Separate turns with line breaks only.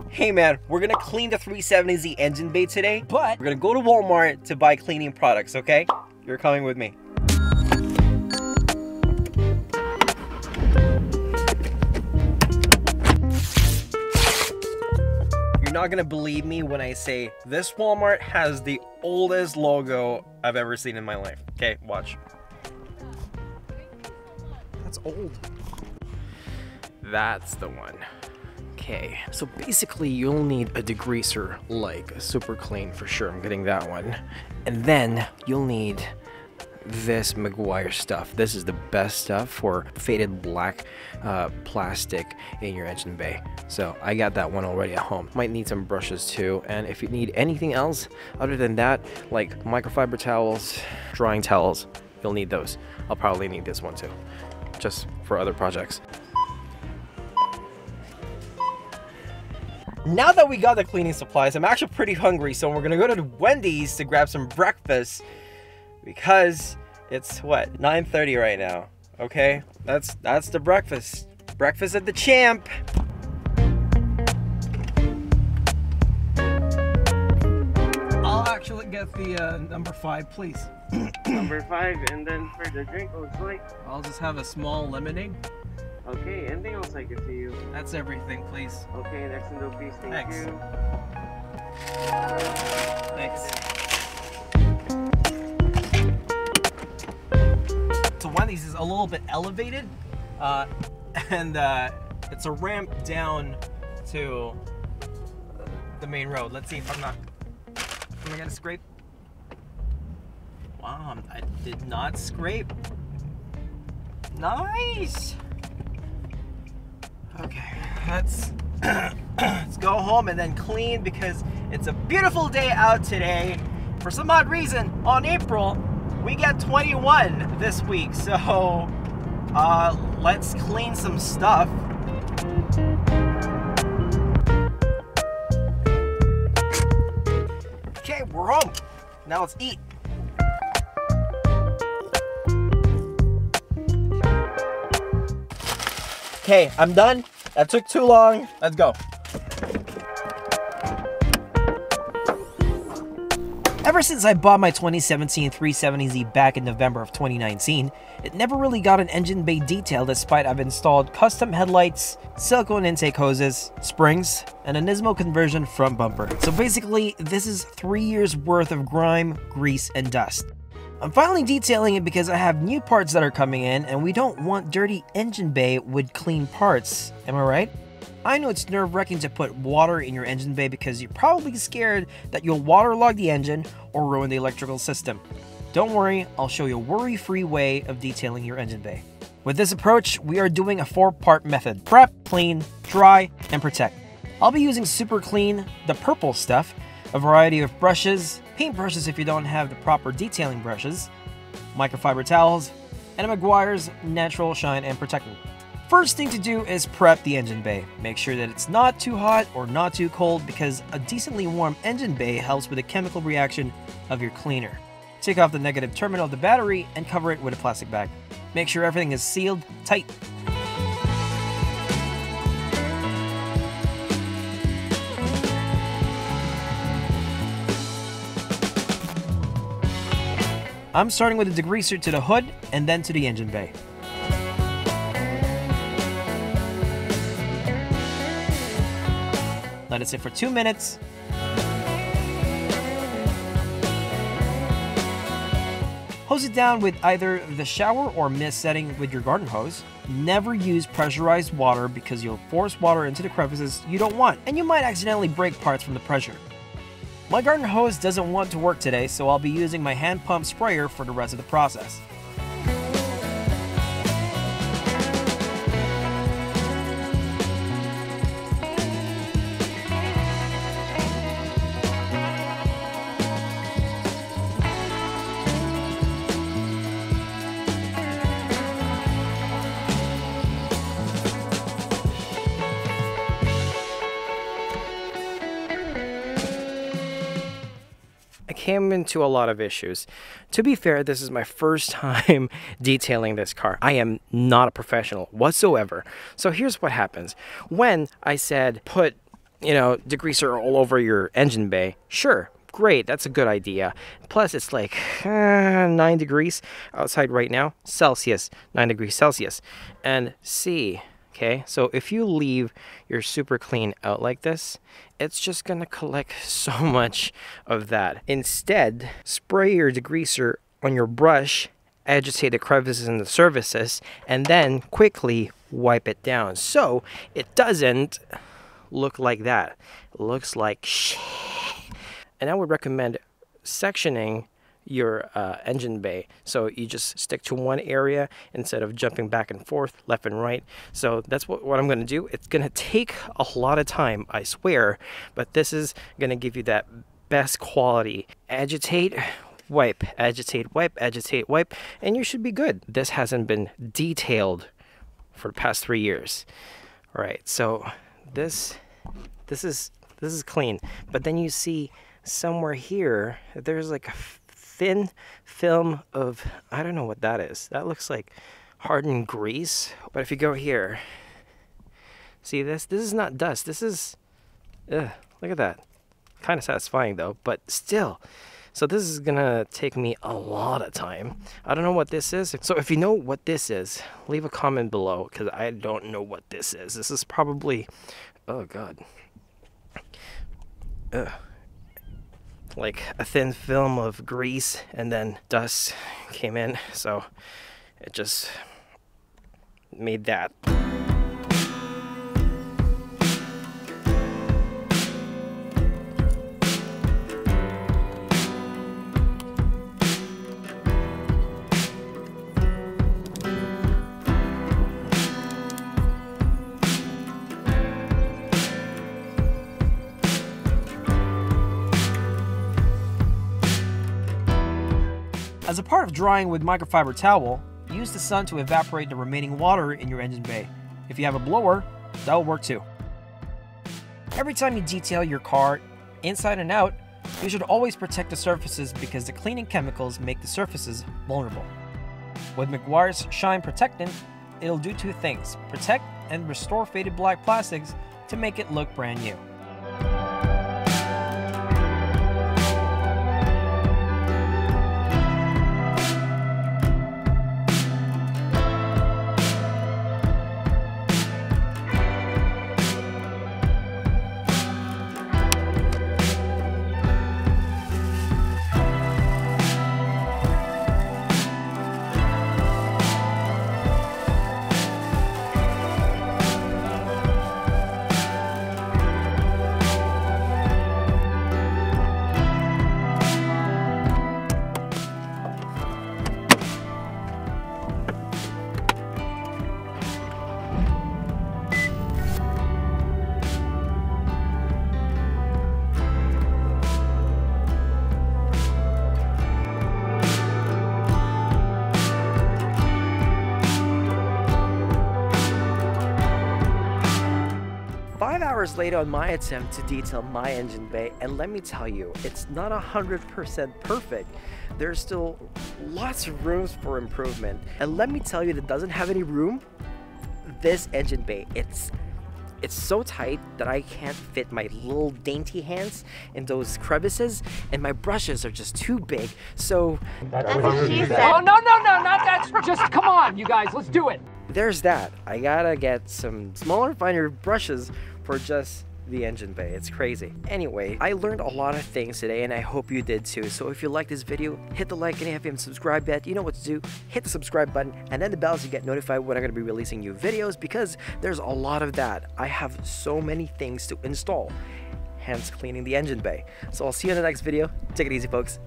Hey man, we're gonna clean the 370Z engine bay today, but we're gonna go to Walmart to buy cleaning products, okay? You're coming with me. You're not gonna believe me when I say this Walmart has the oldest logo I've ever seen in my life. Okay, watch. That's old. That's the one. Okay, so basically you'll need a degreaser like a super clean for sure. I'm getting that one. And then you'll need this McGuire stuff. This is the best stuff for faded black plastic in your engine bay. So I got that one already at home. Might need some brushes too. And if you need anything else other than that, like microfiber towels, drying towels, you'll need those. I'll probably need this one too, just for other projects. Now that we got the cleaning supplies, I'm actually pretty hungry, so we're gonna go to Wendy's to grab some breakfast because it's what, 9:30 right now. Okay, that's the breakfast. Breakfast at the Champ. I'll actually get the number 5, please.
Number 5, and then for the drink, looks like
I'll just have a small lemonade.
okay. Anything else I can see you?
That's everything, please.
Okay, next window, please. Thank
Thanks.
you.
Thanks. So Wendy's is a little bit elevated, and it's a ramp down to the main road. Let's see if I'm gonna scrape. Wow, I did not scrape. Nice. Okay, let's go home and then clean because it's a beautiful day out today. For some odd reason, on April, we get 21 this week. So let's clean some stuff. Okay, we're home. Now let's eat. Okay, I'm done. That took too long. Let's go. Ever since I bought my 2017 370Z back in November of 2019, it never really got an engine bay detail despite I've installed custom headlights, silicone intake hoses, springs, and a Nismo conversion front bumper. So basically, this is 3 years worth of grime, grease, and dust. I'm finally detailing it because I have new parts that are coming in and we don't want dirty engine bay with clean parts, am I right? I know it's nerve-wracking to put water in your engine bay because you're probably scared that you'll waterlog the engine or ruin the electrical system. Don't worry, I'll show you a worry-free way of detailing your engine bay. With this approach, we are doing a 4-part method: prep, clean, dry, and protect. I'll be using Super Clean, the purple stuff, a variety of brushes, paint brushes if you don't have the proper detailing brushes, microfiber towels, and a McGuire's Natural Shine and Protectant. First thing to do is prep the engine bay. Make sure that it's not too hot or not too cold because a decently warm engine bay helps with the chemical reaction of your cleaner. Take off the negative terminal of the battery and cover it with a plastic bag. Make sure everything is sealed tight. I'm starting with a degreaser to the hood and then to the engine bay. Let it sit for 2 minutes. Hose it down with either the shower or mist setting with your garden hose. Never use pressurized water because you'll force water into the crevices you don't want, and you might accidentally break parts from the pressure. My garden hose doesn't want to work today, so I'll be using my hand pump sprayer for the rest of the process. Came into a lot of issues. To be fair, this is my first time detailing this car. I am not a professional whatsoever. So here's what happens. When I said put you know, degreaser all over your engine bay, sure, great, that's a good idea. Plus, it's like 9 degrees outside right now, Celsius, 9 degrees Celsius. And see, okay, so if you leave your super clean out like this, it's just gonna collect so much of that. Instead, spray your degreaser on your brush, agitate the crevices in the surfaces, and then quickly wipe it down so it doesn't look like that. It looks like shit. And I would recommend sectioning your engine bay, so you just stick to one area instead of jumping back and forth left and right. So that's what I'm going to do. It's going to take a lot of time, I swear, but this is going to give you that best quality. Agitate, wipe, agitate, wipe, agitate, wipe, and you should be good. This hasn't been detailed for the past 3 years. All right, so this is clean, but then you see somewhere here there's like a thin film of, I don't know what that is. That looks like hardened grease. But if you go here, see this is not dust. This is look at that. Kind of satisfying though, but still. So this is gonna take me a lot of time. I don't know what this is. So if you know what this is, leave a comment below, because I don't know what this is. This is probably, oh god, like a thin film of grease, and then dust came in, so it just made that. As a part of drying with microfiber towel, use the sun to evaporate the remaining water in your engine bay. If you have a blower, that will work too. Every time you detail your car, inside and out, you should always protect the surfaces because the cleaning chemicals make the surfaces vulnerable. With Meguiar's Shine Protectant, it'll do two things: protect and restore faded black plastics to make it look brand new. Later on my attempt to detail my engine bay, and let me tell you, it's not 100% perfect. There's still lots of rooms for improvement, and let me tell you that doesn't have any room. This engine bay, it's so tight that I can't fit my little dainty hands in those crevices, and my brushes are just too big. So
that's what she said. Oh no, not that. Just come on, you guys, let's do it.
There's that. I gotta get some smaller, finer brushes for just the engine bay. It's crazy. Anyway, I learned a lot of things today, and I hope you did too. So if you like this video, hit the like, and if you haven't subscribed yet, you know what to do. Hit the subscribe button and then the bell so you get notified when I'm going to be releasing new videos, because there's a lot of that. I have so many things to install, hence cleaning the engine bay. So I'll see you in the next video. Take it easy, folks.